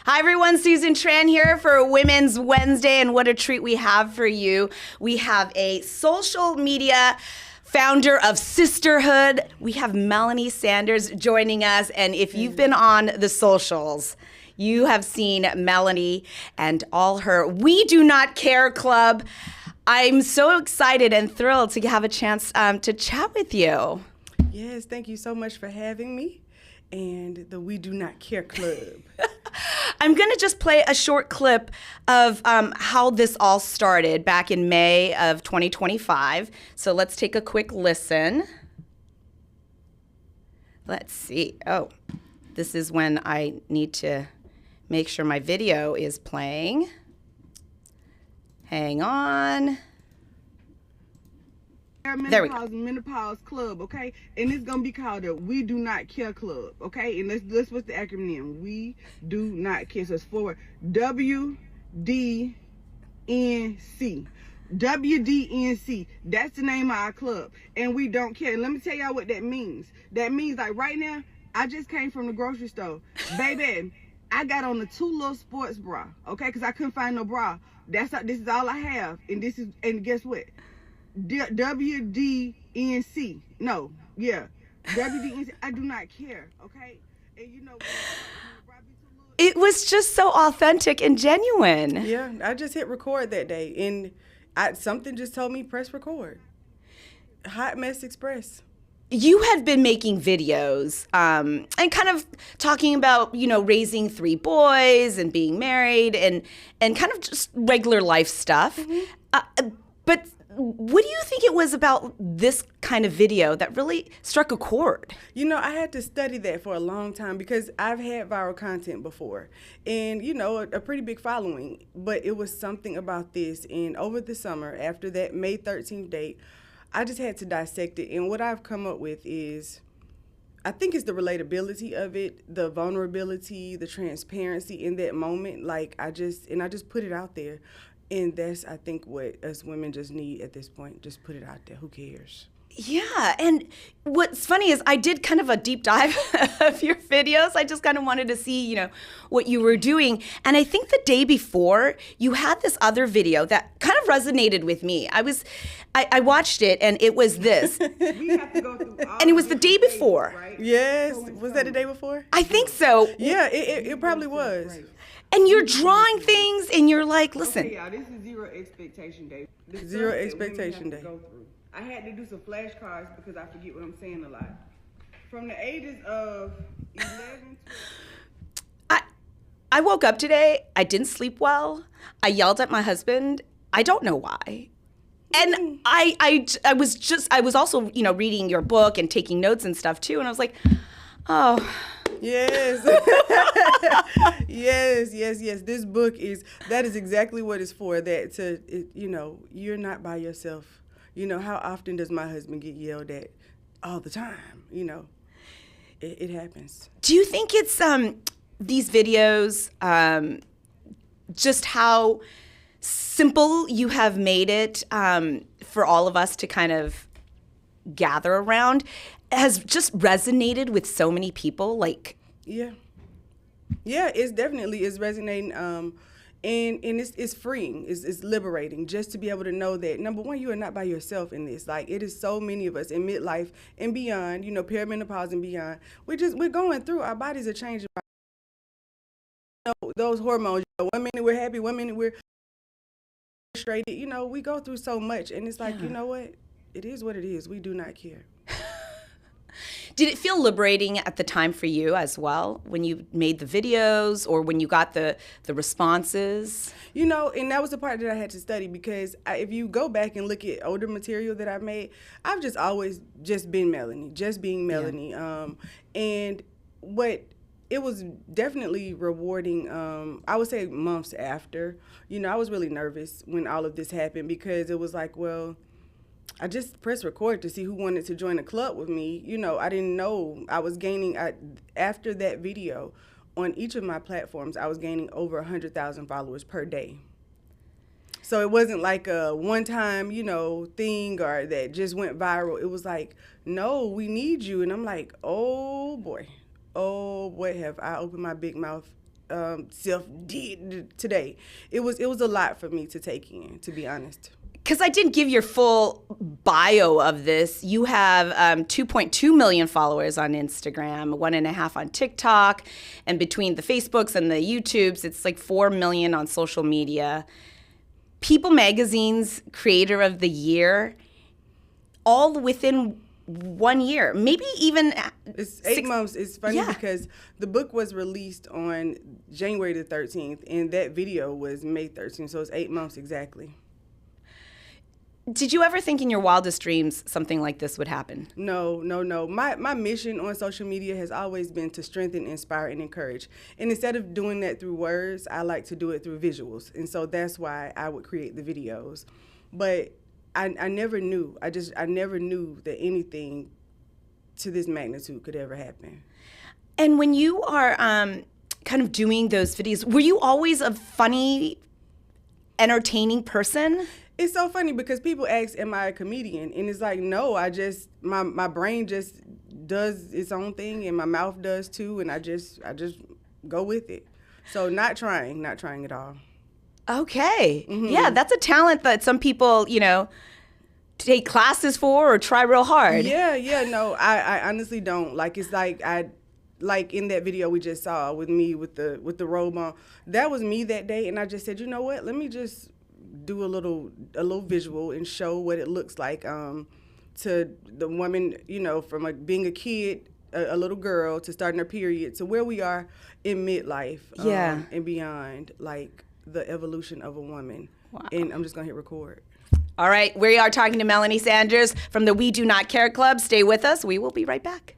Hi everyone, Susan Tran here for Women's Wednesday, and what a treat we have for you. We have a social media founder of Sisterhood. We have Melanie Sanders joining us, and if you've been on the socials, you have seen Melanie and all her We Do Not Care Club. I'm so excited and thrilled to have a chance to chat with you. Yes, thank you so much for having me and the We Do Not Care Club. I'm going to just play a short clip of how this all started back in May of 2025. So let's take a quick listen. Let's see. Oh, this is when I need to make sure my video is playing. Hang on. There we go. Menopause Club, okay? And it's gonna be called the We Do Not Care Club, okay? And this what's the acronym? We Do Not Care. So it's for WDNC. WDNC. That's the name of our club. And we don't care. And let me tell y'all what that means. That means like right now, I just came from the grocery store. Baby, I got on the 2 little sports bra, okay? Because I couldn't find no bra. This is all I have. And guess what? WDNC. No, yeah. WDNC. I do not care, okay? And you know, it was just so authentic and genuine. Yeah, I just hit record that day, and something just told me press record. Hot Mess Express. You had been making videos and kind of talking about, raising 3 boys and being married and kind of just regular life stuff. Mm-hmm. But what do you think it was about this kind of video that really struck a chord? I had to study that for a long time because I've had viral content before and, a pretty big following. But it was something about this. And over the summer, after that May 13th date, I just had to dissect it. And what I've come up with is, I think it's the relatability of it, the vulnerability, the transparency in that moment. I just put it out there. And that's, I think, what us women just need at this point. Just put it out there. Who cares? Yeah, and what's funny is I did kind of a deep dive of your videos. I just kind of wanted to see, what you were doing. And I think the day before, you had this other video that kind of resonated with me. I watched it, and it was this. we have to go through all and it was the day before. Right? Yes. Was that the day before? I think so. Yeah, it probably was. Right. And you're drawing things, and you're like, listen. Okay, y'all, this is Zero Expectation Day. This is Zero something Expectation women have Day. to go through. I had to do some flashcards because I forget what I'm saying a lot. From the ages of 11 to... I woke up today. I didn't sleep well. I yelled at my husband. I don't know why. And I was also, reading your book and taking notes and stuff too. And I was like, oh. Yes. yes. This book that is exactly what it's for. You're not by yourself. How often does my husband get yelled at? All the time. It happens. Do you think it's these videos, just how simple you have made it for all of us to kind of gather around has just resonated with so many people? Yeah, it's definitely is resonating. And it's freeing, it's liberating just to be able to know that, number one, you are not by yourself in this. It is so many of us in midlife and beyond, perimenopause and beyond. We're going through, our bodies are changing. Those hormones, one minute we're happy, one minute we're frustrated. We go through so much, and it's you know what? It is what it is. We do not care. Did it feel liberating at the time for you as well when you made the videos or when you got the responses? And that was the part that I had to study because if you go back and look at older material that I made, I've just always just been Melanie, just being Melanie. Yeah. And it was definitely rewarding, I would say months after. I was really nervous when all of this happened because it was I just pressed record to see who wanted to join the club with me. I didn't know I was gaining, after that video, on each of my platforms, I was gaining over 100,000 followers per day. So it wasn't like a one-time, thing or that just went viral. It was no, we need you. And I'm oh boy, have I opened my big mouth self did today. It was a lot for me to take in, to be honest. Because I didn't give your full bio of this. You have 2.2 million followers on Instagram, 1.5 on TikTok, and between the Facebooks and the YouTubes, it's like 4 million on social media. People Magazine's Creator of the Year, all within 1 year, maybe even it's 8 months. It's funny Yeah. because the book was released on January the 13th, and that video was May 13th, so it's 8 months exactly. Did you ever think in your wildest dreams something like this would happen? No. My mission on social media has always been to strengthen, inspire, and encourage. And instead of doing that through words, I like to do it through visuals. And so that's why I would create the videos. But I never knew. I never knew that anything to this magnitude could ever happen. And when you are kind of doing those videos, were you always a funny, entertaining person? It's so funny because people ask, am I a comedian? And it's like, no, my brain just does its own thing and my mouth does too. And I just go with it. So not trying at all. Okay. Yeah, that's a talent that some people, take classes for or try real hard. Yeah, no, I honestly don't. Like, it's like in that video we just saw with me with the robe on, that was me that day. And I just said, you know what, let me just do a little visual and show what it looks like to the woman, from being a kid, a little girl, to starting her period, to where we are in midlife, and beyond, like the evolution of a woman. Wow. And I'm just gonna hit record. All right, we are talking to Melanie Sanders from the We Do Not Care Club. Stay with us. We will be right back.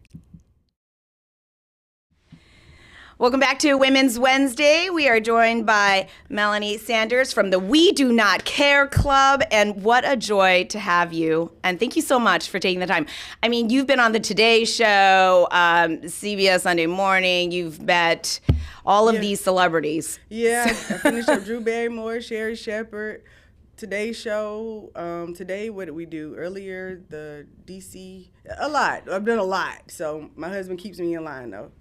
Welcome back to Women's Wednesday. We are joined by Melanie Sanders from the We Do Not Care Club, and what a joy to have you. And thank you so much for taking the time. I mean, you've been on the Today Show, CBS Sunday Morning. You've met all of these celebrities. Yeah, I finished up Drew Barrymore, Sherri Shepherd, Today Show. Today, what did we do earlier? The DC, a lot. I've done a lot. So my husband keeps me in line though.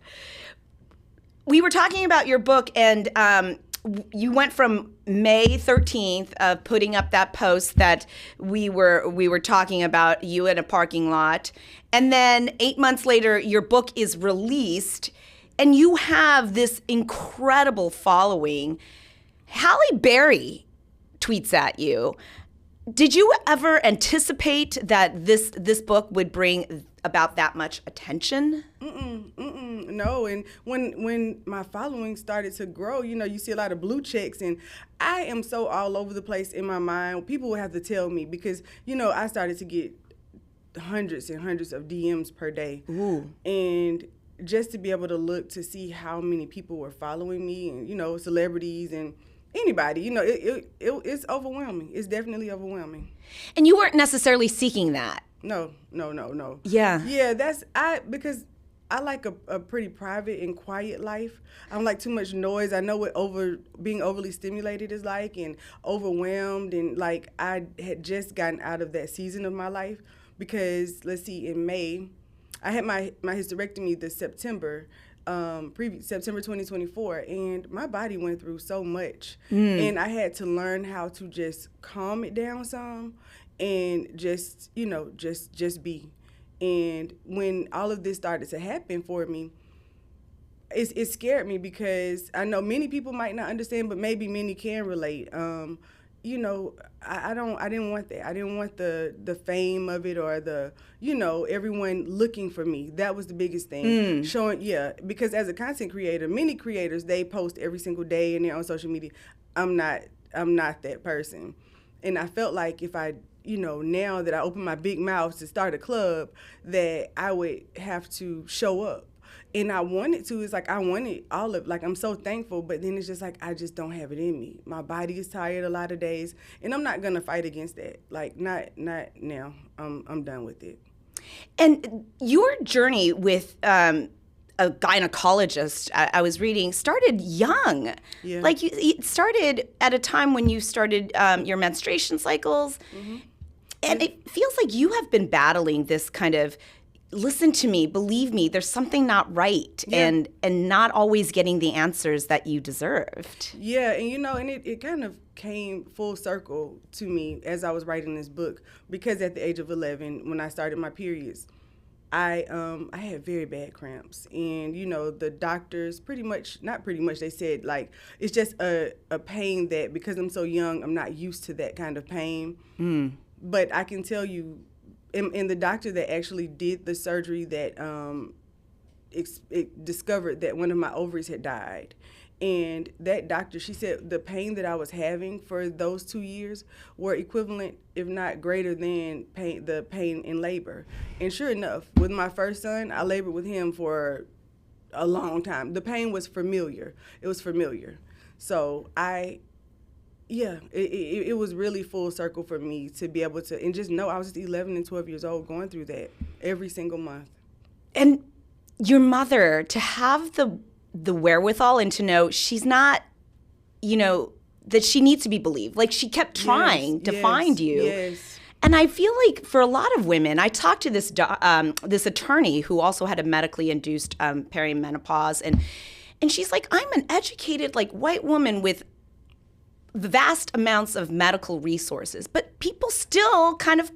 We were talking about your book, and you went from May 13th of putting up that post that we were talking about you in a parking lot, and then 8 months later, your book is released, and you have this incredible following. Halle Berry tweets at you. Did you ever anticipate that this book would bring about that much attention? No, and when my following started to grow, you see a lot of blue checks, and I am so all over the place in my mind. People will have to tell me because, I started to get hundreds and hundreds of DMs per day. Ooh. And just to be able to look to see how many people were following me and, celebrities and anybody, it's overwhelming. It's definitely overwhelming. And you weren't necessarily seeking that. No. Yeah. Yeah, because I like a pretty private and quiet life. I don't like too much noise. I know what being overly stimulated is like, and overwhelmed, and like I had just gotten out of that season of my life because, let's see, in May, I had my hysterectomy this September, September 2024, and my body went through so much, and I had to learn how to just calm it down some, and just be. And when all of this started to happen for me, it scared me because I know many people might not understand, but maybe many can relate. I didn't want that. I didn't want the fame of it or the, everyone looking for me. That was the biggest thing. Because as a content creator, many creators, they post every single day and they're on social media. I'm not that person. And I felt like if I, now that I open my big mouth to start a club, that I would have to show up. And I wanted to. It's like I wanted all of, like, I'm so thankful, but then it's just like I just don't have it in me. My body is tired a lot of days, and I'm not gonna fight against that. Like, not now. I'm done with it. And your journey with a gynecologist, I was reading, started young. Yeah. Like, it started at a time when you started your menstruation cycles. Mm-hmm. And it feels like you have been battling this kind of listen to me, believe me, there's something not right, Yeah. and not always getting the answers that you deserved. Yeah, and and it kind of came full circle to me as I was writing this book, because at the age of 11, when I started my periods, I had very bad cramps, and the doctors they said, like, it's just a pain that, because I'm so young, I'm not used to that kind of pain. But I can tell you, and the doctor that actually did the surgery that it discovered that one of my ovaries had died. And that doctor, she said the pain that I was having for those 2 years were equivalent, if not greater than the pain in labor. And sure enough, with my first son, I labored with him for a long time. The pain was familiar. It was familiar. So it was really full circle for me to be able to, and just know I was just 11 and 12 years old going through that every single month. And your mother, to have the wherewithal and to know she's not, that she needs to be believed. Like, she kept trying to find you. Yes. And I feel like for a lot of women, I talked to this this attorney who also had a medically induced perimenopause, and she's like, I'm an educated, like, white woman with vast amounts of medical resources, but people still kind of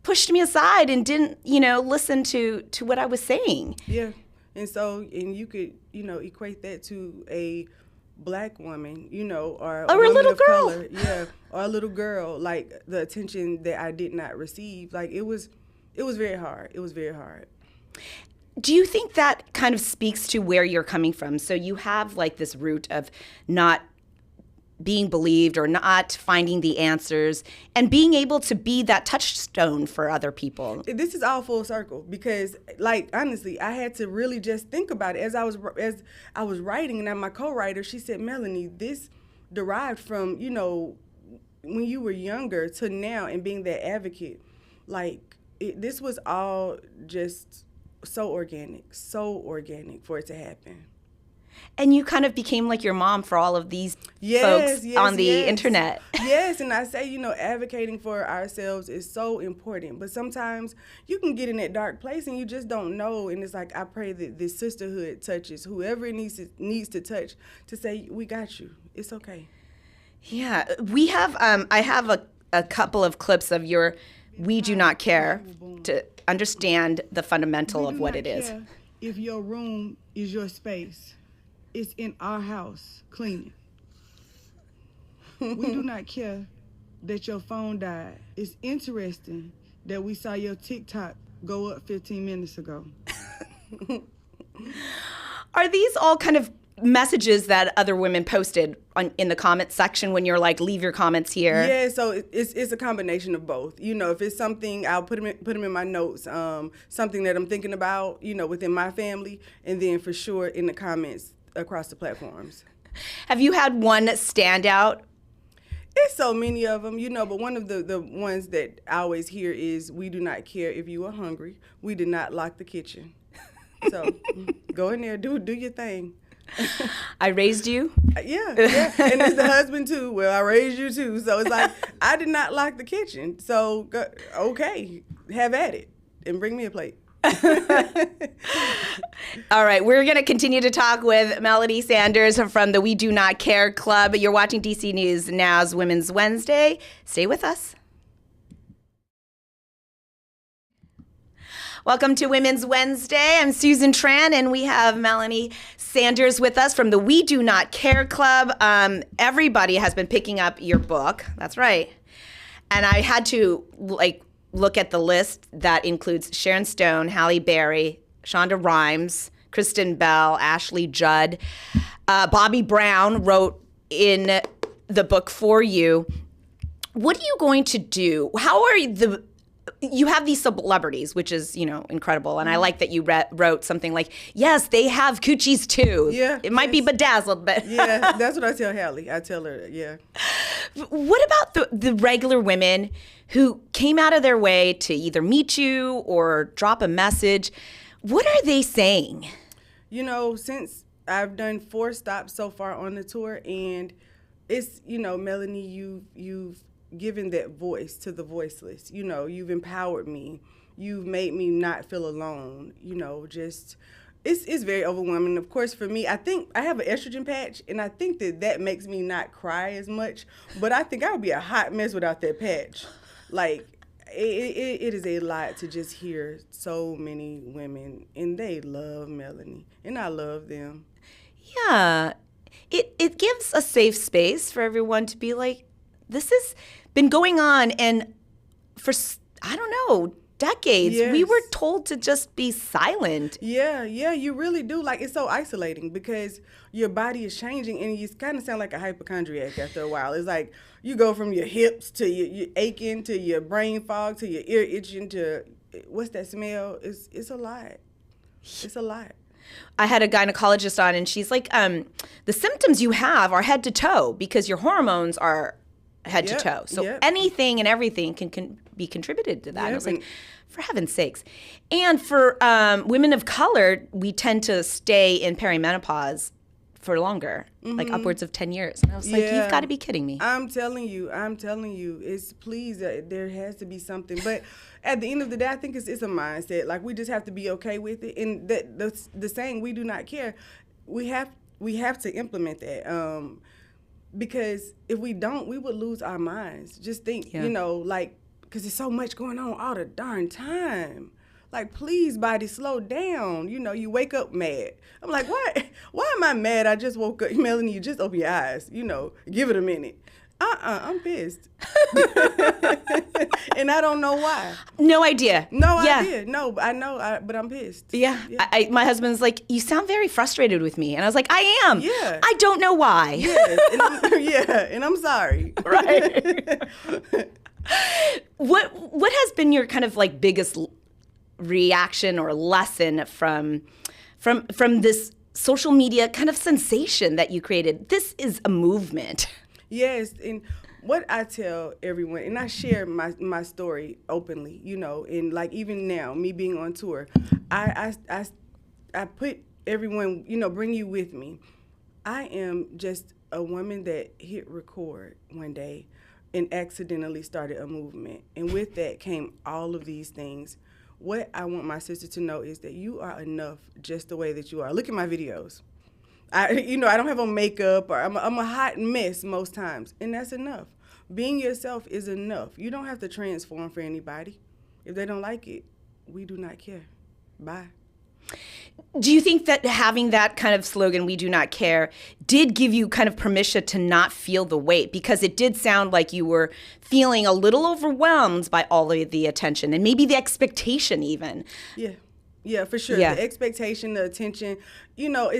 pushed me aside and didn't, listen to what I was saying. Yeah. And so, and you could, equate that to a black woman, or a woman little of girl. color. Yeah. Or a little girl, like, the attention that I did not receive. Like, it was very hard. It was very hard. Do you think that kind of speaks to where you're coming from? So you have, like, this root of not being believed or not finding the answers, and being able to be that touchstone for other people. This is all full circle, because, like, honestly, I had to really just think about it as I was writing. And my co-writer, she said, Melanie, this derived from, when you were younger to now, and being that advocate. Like, this was all just so organic for it to happen. And you kind of became like your mom for all of these folks on the internet. Yes, and I say, advocating for ourselves is so important. But sometimes you can get in that dark place and you just don't know. And it's like, I pray that this sisterhood touches whoever it needs to touch, to say, we got you. It's okay. Yeah. We have, I have a couple of clips of your We Do Not Care to understand the fundamental of what it is. If your room is your space, it's in our house, clean it. We do not care that your phone died. It's interesting that we saw your TikTok go up 15 minutes ago. Are these all kind of messages that other women posted in the comments section when you're like, leave your comments here? Yeah, so it's a combination of both. If it's something, I'll put them in my notes, something that I'm thinking about, within my family, and then for sure in the comments across the platforms. Have you had one standout? It's so many of them, but one of the ones that I always hear is, we do not care if you are hungry. We did not lock the kitchen. So go in there, do your thing. I raised you? Yeah. And it's the husband too. Well, I raised you too. So it's like, I did not lock the kitchen. So, okay, have at it and bring me a plate. All right, we're going to continue to talk with Melanie Sanders from the We Do Not Care Club. You're watching DC News Now's Women's Wednesday. Stay with us. Welcome to Women's Wednesday. I'm Susan Tran, and we have Melanie Sanders with us from the We Do Not Care Club. Everybody has been picking up your book. That's right. And I had to, look at the list that includes Sharon Stone, Halle Berry, Shonda Rhimes, Kristen Bell, Ashley Judd. Bobby Brown wrote in the book for you. What are you going to do? How are you have these celebrities, which is, incredible. And I like that you wrote something like, yes, they have coochies too. Yeah. It might be bedazzled, but. Yeah, that's what I tell Halle. I tell her, yeah. What about the regular women who came out of their way to either meet you or drop a message? What are they saying? Since I've done 4 stops so far on the tour, and it's, Melanie, you've given that voice to the voiceless. You've empowered me you've made me not feel alone. You know, just it's very overwhelming. Of course, for me, I think I have an estrogen patch, and I think that makes me not cry as much. But I think I would be a hot mess without that patch. Like, it is a lot to just hear so many women, and they love Melanie, and I love them. Yeah. It gives a safe space for everyone to be like, this has been going on, and for, I don't know, decades, we Yes. were told to just be silent. Yeah, you really do. Like, it's so isolating because your body is changing, and you kind of sound like a hypochondriac after a while. It's like you go from your hips to your aching to your brain fog to your ear itching to what's that smell? It's a lot. It's a lot. I had a gynecologist on, and she's like, the symptoms you have are head to toe because your hormones are head Yep, to toe. So yep. anything and everything can be contributed to that. And I Yep, was like, and- for heaven's sakes. And for women of color, we tend to stay in perimenopause for longer, like upwards of 10 years. And I was like, Yeah. you've got to be kidding me. I'm telling you, it's please, there has to be something. But at the end of the day, I think it's a mindset. Like, we just have to be okay with it. And the saying, we do not care, we have to implement that. Because if we don't, we would lose our minds. Just think, Yeah. you know, like, because there's so much going on all the darn time. Like, please, body, slow down. You know, you wake up mad. I'm like, why am I mad? I just woke up. Melanie, you just open your eyes. You know, give it a minute. I'm pissed. And I don't know why. No idea. No Yeah. idea. No, I know, but I'm pissed. Yeah. My husband's like, you sound very frustrated with me. And I was like, I am. Yeah. I don't know why. Yes, and I'm sorry. Right. What has been your kind of like biggest reaction or lesson from this social media kind of sensation that you created? This is a movement. Yes, and what I tell everyone, and I share my story openly, you know, and like even now, me being on tour, I put everyone, you know, bring you with me. I am just a woman that hit record one day and accidentally started a movement, and with that came all of these things. What I want my sister to know is that you are enough just the way that you are. Look at my videos. I don't have on makeup, or I'm a hot mess most times, and that's enough. Being yourself is enough. You don't have to transform for anybody. If they don't like it, we do not care. Bye. Do you think that having that kind of slogan, "We do not care," did give you kind of permission to not feel the weight? Because it did sound like you were feeling a little overwhelmed by all of the attention and maybe the expectation even. Yeah, for sure. Yeah. The expectation, the attention, you know,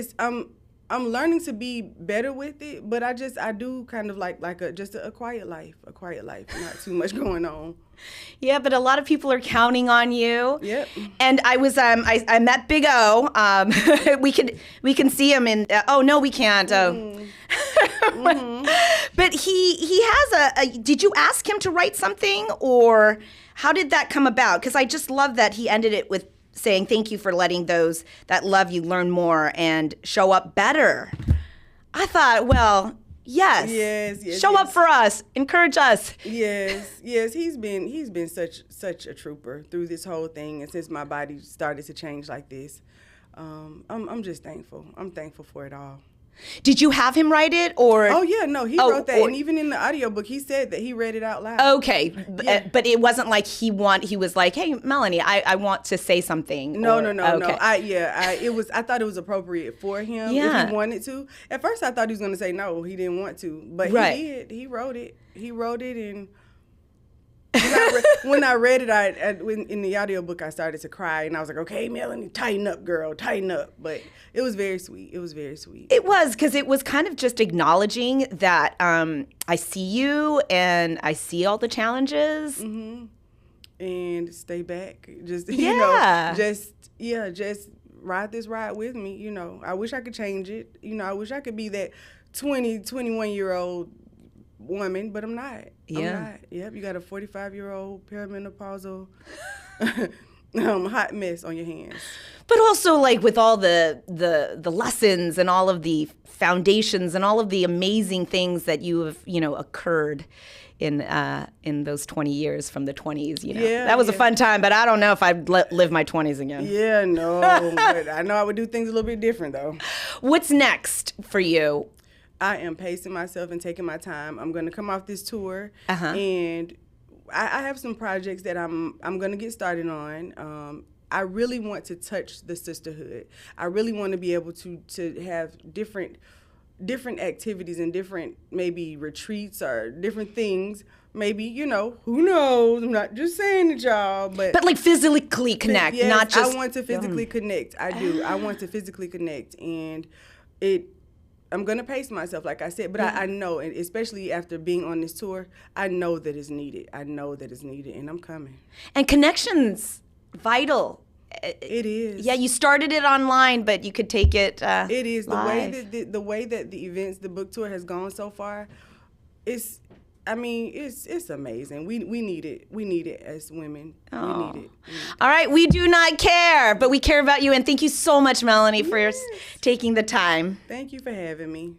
I'm learning to be better with it, but I do kind of like a quiet life, not too much going on. Yeah, but a lot of people are counting on you. Yep. And I was I met Big O. We can see him in. Oh no, we can't. But he has a. Did you ask him to write something, or how did that come about? Because I just love that he ended it with saying thank you for letting those that love you learn more and show up better. I thought, well, yes, show up for us, encourage us. Yes, he's been such a trooper through this whole thing, and since my body started to change like this, I'm just thankful. I'm thankful for it all. Did you have him write it, or? Oh yeah, no, he wrote that, and even in the audiobook, he said that he read it out loud. Okay, Yeah. But it wasn't like he was like, hey, Melanie, I want to say something. No. Okay. I thought it was appropriate for him Yeah. if he wanted to. At first, I thought he was going to say no, he didn't want to, but Right. he did. He wrote it, and when I read it, in the audiobook, I started to cry, and I was like, okay, Melanie, tighten up, girl, tighten up. But it was very sweet. It was very sweet. It was, because it was kind of just acknowledging that I see you and I see all the challenges. Mm-hmm. And stay back. Just, Yeah. just ride this ride with me. You know, I wish I could change it. You know, I wish I could be that 21-year-old woman, but I'm not. Yeah. I'm not. Yep, you got a 45-year-old perimenopausal hot mess on your hands. But also, like, with all the lessons and all of the foundations and all of the amazing things that you have, occurred, in those 20 years from the 20s. You know, Yeah, that was a yeah. fun time, but I don't know if I'd live my 20s again. Yeah, no, but I know I would do things a little bit different though. What's next for you? I am pacing myself and taking my time. I'm going to come off this tour, Uh-huh. and I have some projects that I'm going to get started on. I really want to touch the sisterhood. I really want to be able to have different activities and different maybe retreats or different things. Maybe, you know, who knows? I'm not just saying it, y'all, But like physically connect, yes, not just. I want to physically connect. I do. I want to physically connect, and I'm gonna pace myself, like I said. But I know, and especially after being on this tour, I know that it's needed. I know that it's needed, and I'm coming. And connections, vital. It is. Yeah, you started it online, but you could take it. It is live. the way that the events, the book tour has gone so far. It's amazing. We need it. We need it as women. Oh. We need it. All right, we do not care, but we care about you. And thank you so much, Melanie, for taking the time. Thank you for having me.